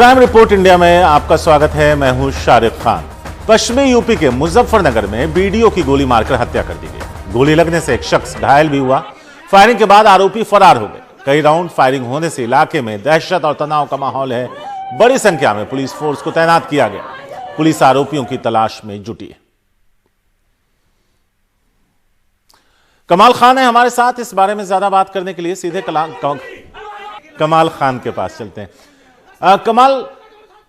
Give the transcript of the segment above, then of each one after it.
Crime report India में आपका स्वागत है। मैं हूं शारिक खान। पश्चिमी यूपी के मुजफ्फरनगर में बीडीओ की गोली मारकर हत्या कर दी गई। गोली लगने से एक शख्स घायल भी हुआ। फायरिंग के बाद आरोपी फरार हो गए। कई राउंड फायरिंग होने से इलाके में दहशत और तनाव का माहौल है। बड़ी संख्या में पुलिस फोर्स को तैनात किया गया। पुलिस आरोपियों की तलाश में जुटी है। कमाल खान है हमारे साथ। इस बारे में ज्यादा बात करने के लिए सीधे कमाल खान के पास चलते हैं। कमाल,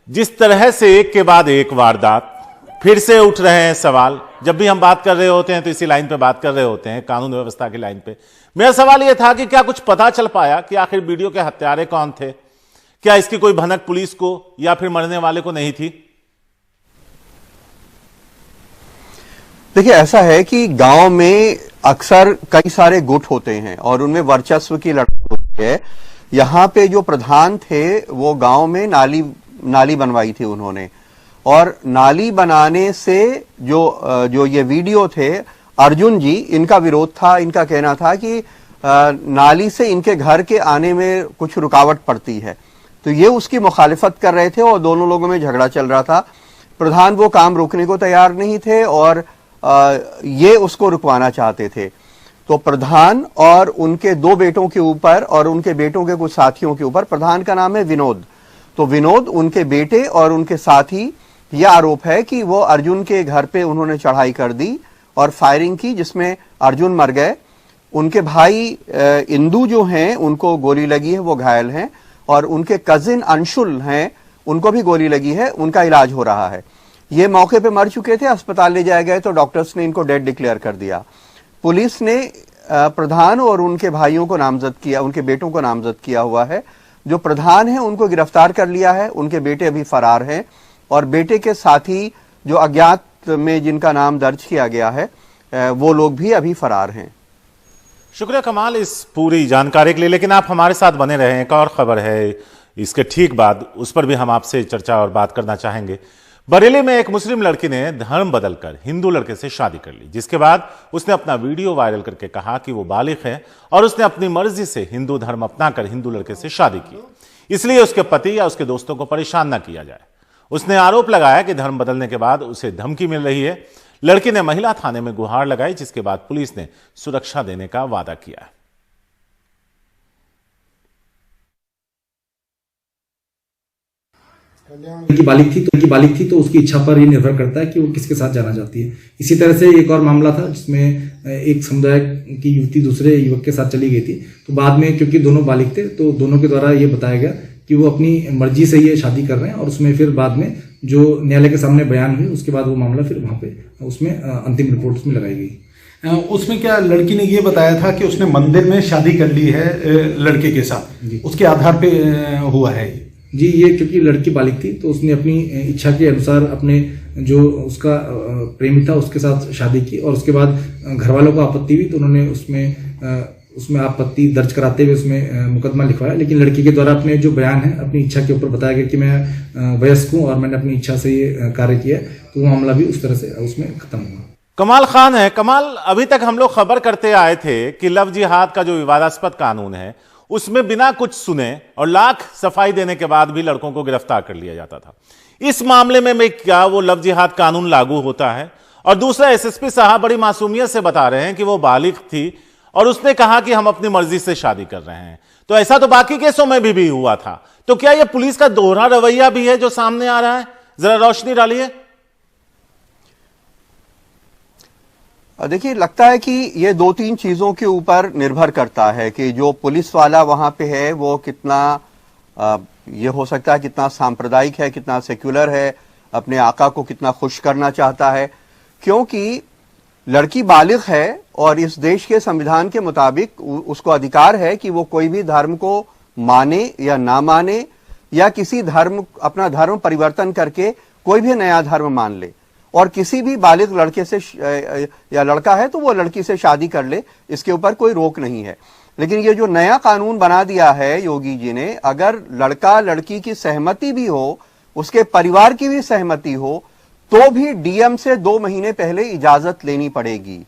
जिस तरह से एक के बाद एक वारदात, फिर से उठ रहे हैं सवाल। जब भी हम बात कर रहे होते हैं तो इसी लाइन पे बात कर रहे होते हैं, कानून व्यवस्था की लाइन पे। मेरा सवाल यह था कि क्या कुछ पता चल पाया कि आखिर वीडियो के हत्यारे कौन थे? क्या इसकी कोई भनक पुलिस को या फिर मरने वाले को नहीं थी? देखिए, ऐसा है कि गांव में अक्सर कई सारे गुट होते हैं और उनमें वर्चस्व की लड़ाई होती है। यहाँ पे जो प्रधान थे वो गांव में नाली बनवाई थी उन्होंने, और नाली बनाने से जो ये वीडियो थे, अर्जुन जी, इनका विरोध था। इनका कहना था कि नाली से इनके घर के आने में कुछ रुकावट पड़ती है, तो ये उसकी मुखालिफत कर रहे थे और दोनों लोगों में झगड़ा चल रहा था। प्रधान वो काम रोकने को तैयार नहीं थे और ये उसको रुकवाना चाहते थे। तो प्रधान और उनके दो बेटों के ऊपर और उनके बेटों के कुछ साथियों के ऊपर, प्रधान का नाम है विनोद, तो विनोद, उनके बेटे और उनके साथी, यह आरोप है कि वो अर्जुन के घर पे उन्होंने चढ़ाई कर दी और फायरिंग की, जिसमें अर्जुन मर गए। उनके भाई इंदू जो हैं, उनको गोली लगी है, वो घायल हैं, और उनके कजिन अंशुल हैं, उनको भी गोली लगी है, उनका इलाज हो रहा है। ये मौके पे मर चुके थे, अस्पताल ले जाए गए तो डॉक्टर्स ने इनको डेड डिक्लेयर कर दिया। पुलिस ने प्रधान और उनके भाइयों को नामजद किया, उनके बेटों को नामजद किया हुआ है। जो प्रधान है उनको गिरफ्तार कर लिया है, उनके बेटे अभी फरार हैं, और बेटे के साथी जो अज्ञात में जिनका नाम दर्ज किया गया है, वो लोग भी अभी फरार हैं। शुक्रिया कमाल इस पूरी जानकारी के लिए। लेकिन आप हमारे साथ बने रहें, एक और खबर है इसके ठीक बाद, उस पर भी हम आपसे चर्चा और बात करना चाहेंगे। बरेली में एक मुस्लिम लड़की ने धर्म बदलकर हिंदू लड़के से शादी कर ली, जिसके बाद उसने अपना वीडियो वायरल करके कहा कि वो बालिग है और उसने अपनी मर्जी से हिंदू धर्म अपनाकर हिंदू लड़के से शादी की, इसलिए उसके पति या उसके दोस्तों को परेशान न किया जाए। उसने आरोप लगाया कि धर्म बदलने के बाद उसे धमकी मिल रही है। लड़की ने महिला थाने में गुहार लगाई, जिसके बाद पुलिस ने सुरक्षा देने का वादा किया है। की बालिग थी तो उसकी इच्छा पर ये निर्भर करता है कि वो किसके साथ जाना चाहती है। इसी तरह से एक और मामला था जिसमें एक समुदाय की युवती दूसरे युवक के साथ चली गई थी, तो बाद में क्योंकि दोनों बालिग थे तो दोनों के द्वारा ये बताया गया कि वो अपनी मर्जी से ये शादी कर रहे हैं, और उसमें फिर बाद में जो न्यायालय के सामने बयान हुई, उसके बाद वो मामला फिर वहां पे उसमें अंतिम रिपोर्ट उसमें लगाई गई। उसमें क्या लड़की ने ये बताया था कि उसने मंदिर में शादी कर ली है लड़के के साथ, उसके आधार पे हुआ है जी। ये क्योंकि लड़की बालिग थी तो उसने अपनी इच्छा के अनुसार अपने जो उसका प्रेमी था उसके साथ शादी की, और उसके बाद घर वालों को आपत्ति हुई तो उन्होंने उसमें आपत्ति दर्ज कराते हुए उसमें मुकदमा लिखवाया। लेकिन लड़की के द्वारा अपने जो बयान है, अपनी इच्छा के ऊपर बताया गया कि मैं वयस्क हूँ और मैंने अपनी इच्छा से ये कार्य किया, तो वो मामला भी उस तरह से उसमें खत्म हुआ। कमाल खान है। कमाल, अभी तक हम लोग खबर करते आए थे कि लव जिहाद का जो विवादास्पद कानून है, उसमें बिना कुछ सुने और लाख सफाई देने के बाद भी लड़कों को गिरफ्तार कर लिया जाता था। इस मामले में क्या वो लव जिहाद कानून लागू होता है? और दूसरा, एसएसपी साहब बड़ी मासूमियत से बता रहे हैं कि वो बालिग थी और उसने कहा कि हम अपनी मर्जी से शादी कर रहे हैं। तो ऐसा तो बाकी केसों में भी हुआ था। तो क्या यह पुलिस का दोहरा रवैया भी है जो सामने आ रहा है? जरा रोशनी डालिए। देखिए, लगता है कि ये दो तीन चीजों के ऊपर निर्भर करता है कि जो पुलिस वाला वहां पे है वो कितना ये हो सकता है कितना सांप्रदायिक है, कितना सेक्युलर है, अपने आका को कितना खुश करना चाहता है। क्योंकि लड़की बालिग है और इस देश के संविधान के मुताबिक उसको अधिकार है कि वो कोई भी धर्म को माने या ना माने, या किसी अपना धर्म परिवर्तन करके कोई भी नया धर्म मान ले, और किसी भी बालिग लड़के से या लड़का है तो वो लड़की से शादी कर ले, इसके ऊपर कोई रोक नहीं है। लेकिन ये जो नया कानून बना दिया है योगी जी ने, अगर लड़का लड़की की सहमति भी हो, उसके परिवार की भी सहमति हो, तो भी डीएम से 2 महीने पहले इजाजत लेनी पड़ेगी।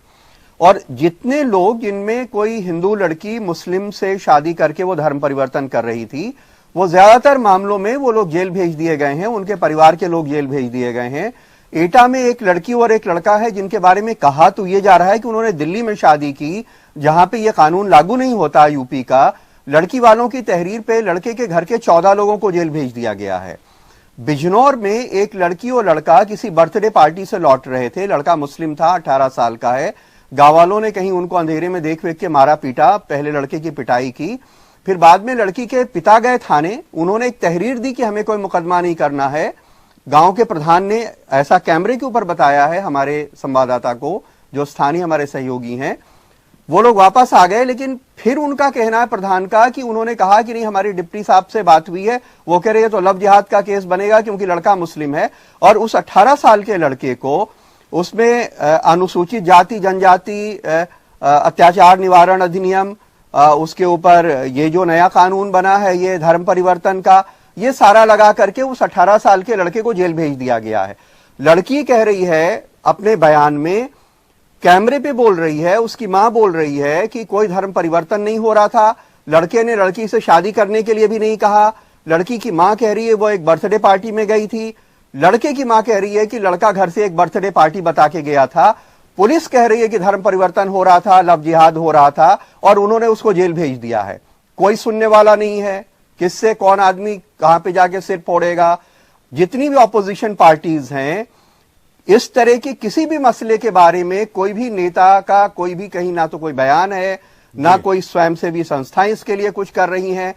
और जितने लोग, जिनमें कोई हिंदू लड़की मुस्लिम से शादी करके वो धर्म परिवर्तन कर रही थी, वो ज्यादातर मामलों में वो लोग जेल भेज दिए गए हैं, उनके परिवार के लोग जेल भेज दिए गए हैं। एटा में एक लड़की और एक लड़का है जिनके बारे में कहा तो ये जा रहा है कि उन्होंने दिल्ली में शादी की, जहां पे ये कानून लागू नहीं होता यूपी का। लड़की वालों की तहरीर पे लड़के के घर के 14 लोगों को जेल भेज दिया गया है। बिजनौर में एक लड़की और लड़का किसी बर्थडे पार्टी से लौट रहे थे। लड़का मुस्लिम था, 18 साल का है। गांव वालों ने कहीं उनको अंधेरे में देख वेख के मारा पीटा, पहले लड़के की पिटाई की, फिर बाद में लड़की के पिता गए थाने। उन्होंने एक तहरीर दी कि हमें कोई मुकदमा नहीं करना है। गांव के प्रधान ने ऐसा कैमरे के ऊपर बताया है हमारे संवाददाता को, जो स्थानीय हमारे सहयोगी हैं। वो लोग वापस आ गए, लेकिन फिर उनका कहना है प्रधान का कि उन्होंने कहा कि नहीं, हमारी डिप्टी साहब से बात हुई है, वो कह रहे हैं तो लव जिहाद का केस बनेगा क्योंकि लड़का मुस्लिम है। और उस 18 साल के लड़के को उसमें अनुसूचित जाति जनजाति अत्याचार निवारण अधिनियम, उसके ऊपर ये जो नया कानून बना है ये धर्म परिवर्तन का, ये सारा लगा करके उस 18 साल के लड़के को जेल भेज दिया गया है। लड़की कह रही है अपने बयान में, कैमरे पे बोल रही है, उसकी मां बोल रही है कि कोई धर्म परिवर्तन नहीं हो रहा था, लड़के ने लड़की से शादी करने के लिए भी नहीं कहा। लड़की की मां कह रही है वो एक बर्थडे पार्टी में गई थी। लड़के की मां कह रही है कि लड़का घर से एक बर्थडे पार्टी बता के गया था। पुलिस कह रही है कि धर्म परिवर्तन हो रहा था, लव जिहाद हो रहा था, और उन्होंने उसको जेल भेज दिया है। कोई सुनने वाला नहीं है, किससे कौन आदमी कहां पे जाके सिर फोड़ेगा। जितनी भी ऑपोजिशन पार्टीज हैं, इस तरह के किसी भी मसले के बारे में कोई भी नेता का कोई भी कहीं ना तो कोई बयान है, ना कोई स्वयंसेवी संस्थाएं इसके लिए कुछ कर रही हैं।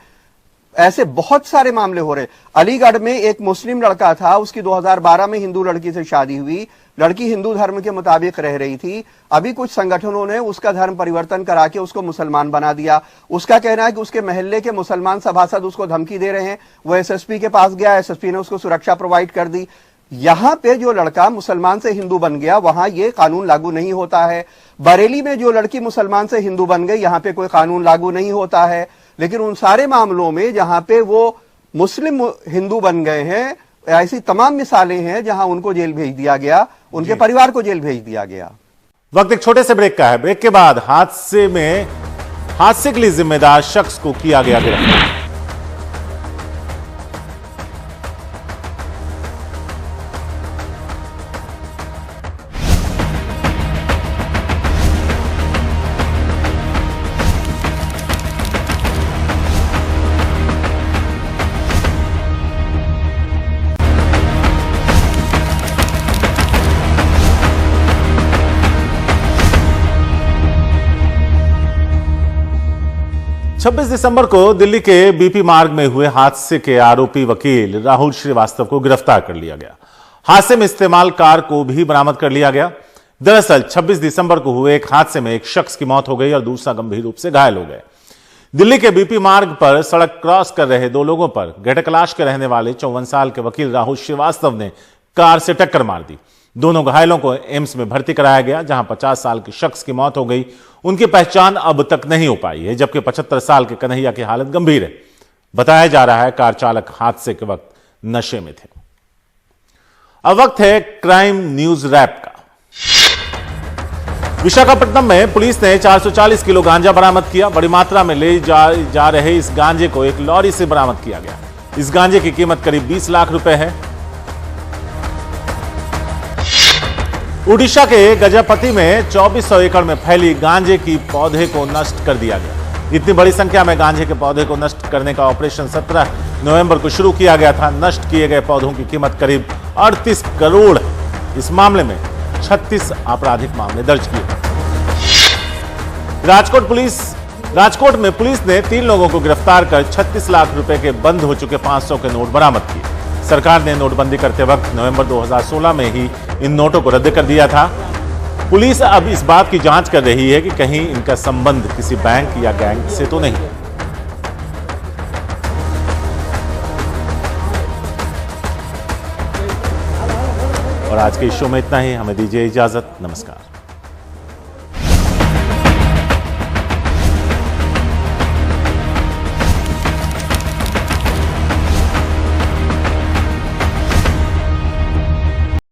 ऐसे बहुत सारे मामले हो रहे। अलीगढ़ में एक मुस्लिम लड़का था, उसकी 2012 में हिंदू लड़की से शादी हुई। लड़की हिंदू धर्म के मुताबिक रह रही थी। अभी कुछ संगठनों ने उसका धर्म परिवर्तन करा के उसको मुसलमान बना दिया। उसका कहना है कि उसके महल्ले के मुसलमान सभासद उसको धमकी दे रहे हैं। वो एसएसपी के पास गया, एसएसपी ने उसको सुरक्षा प्रोवाइड कर दी। यहां पे जो लड़का मुसलमान से हिंदू बन गया, वहां ये कानून लागू नहीं होता है। बरेली में जो लड़की मुसलमान से हिंदू बन गई, यहां पे कोई कानून लागू नहीं होता है। लेकिन उन सारे मामलों में जहां पे वो मुस्लिम हिंदू बन गए हैं, ऐसी तमाम मिसालें हैं जहां उनको जेल भेज दिया गया, उनके परिवार को जेल भेज दिया गया। वक्त एक छोटे से ब्रेक का है। ब्रेक के बाद हादसे के लिए जिम्मेदार शख्स को किया गया गिरफ्तार। 26 दिसंबर को दिल्ली के बीपी मार्ग में हुए हादसे के आरोपी वकील राहुल श्रीवास्तव को गिरफ्तार कर लिया गया। हादसे में इस्तेमाल कार को भी बरामद कर लिया गया। दरअसल 26 दिसंबर को हुए एक हादसे में एक शख्स की मौत हो गई और दूसरा गंभीर रूप से घायल हो गए। दिल्ली के बीपी मार्ग पर सड़क क्रॉस कर रहे दो लोगों पर गेटकलाश के रहने वाले 54 साल के वकील राहुल श्रीवास्तव ने कार से टक्कर मार दी। दोनों घायलों को एम्स में भर्ती कराया गया, जहां 50 साल के शख्स की मौत हो गई। उनकी पहचान अब तक नहीं हो पाई है, जबकि 75 साल के कन्हैया की हालत गंभीर है। बताया जा रहा है कार चालक हादसे के वक्त नशे में थे। अब वक्त है क्राइम न्यूज रैप का। विशाखापट्टनम में पुलिस ने 440 किलो गांजा बरामद किया। बड़ी मात्रा में ले जा रहे इस गांजे को एक लॉरी से बरामद किया गया। इस गांजे की कीमत करीब 20 लाख रुपए है। उड़ीसा के गजपति में 2400 एकड़ में फैली गांजे की पौधे को नष्ट कर दिया गया। इतनी बड़ी संख्या में गांजे के पौधे को नष्ट करने का ऑपरेशन 17 नवंबर को शुरू किया गया था। नष्ट किए गए पौधों की कीमत करीब 38 करोड़। इस मामले में 36 आपराधिक मामले दर्ज किए। राजकोट में पुलिस ने 3 लोगों को गिरफ्तार कर 36 लाख रुपए के बंद हो चुके 500 के नोट बरामद किए। सरकार ने नोटबंदी करते वक्त नवंबर 2016 में ही इन नोटों को रद्द कर दिया था। पुलिस अब इस बात की जांच कर रही है कि कहीं इनका संबंध किसी बैंक या गैंग से तो नहीं। और आज के इस शो में इतना ही। हमें दीजिए इजाजत। नमस्कार।